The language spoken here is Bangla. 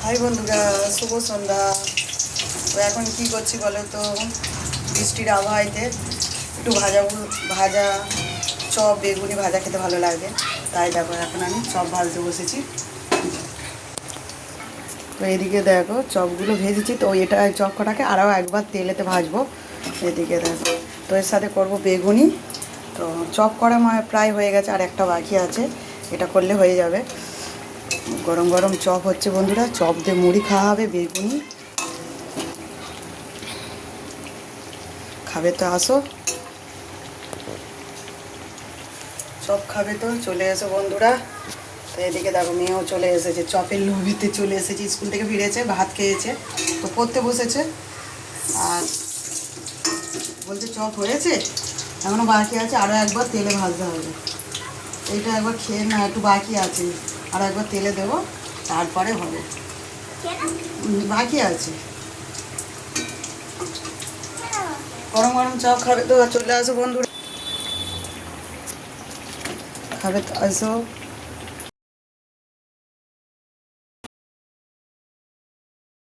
হাই বন্ধুরা, শুভ সন্ধ্যা। তো এখন কি করছি বলো তো? বৃষ্টির আবহাওয়াতে একটু ভাজা চপ বেগুনি ভাজা খেতে ভালো লাগে, তাই দেখো এখন আমি চপ ভাজতে বসেছি। তো এদিকে দেখো চপগুলো ভেজেছি, তো এটা চপ কটাকে আরও একবার তেলেতে ভাজবো। এদিকে দেখো, তো এর সাথে করব বেগুনি। তো চপ করা প্রায় হয়ে গেছে, আর একটা বাকি আছে, এটা করলে হয়ে যাবে। গরম গরম চপ হচ্ছে বন্ধুরা, চপ দিয়ে মুড়ি খাওয়া হবে, বেগুনি খাবে তো আসো, চপ খাবে তো চলে এসো বন্ধুরা। তো এদিকে দেখো মেয়েও চলে এসেছে, চপের লোভেতে চলে এসেছে, স্কুল থেকে ফিরেছে, ভাত খেয়েছে, তো পড়তে বসেছে। আর বলছে চপ হয়েছে, এখনও বাকি আছে, আরও একবার তেলে ভাজতে হবে। এইটা একবার খেয়ে না, একটু বাকি আছে, আর একবার তেলে দেবো, তারপরে হবে। বাকি আছে। গরম গরম চপ খাবে তো চলে আসো বন্ধুরা, খাবে তো আসো।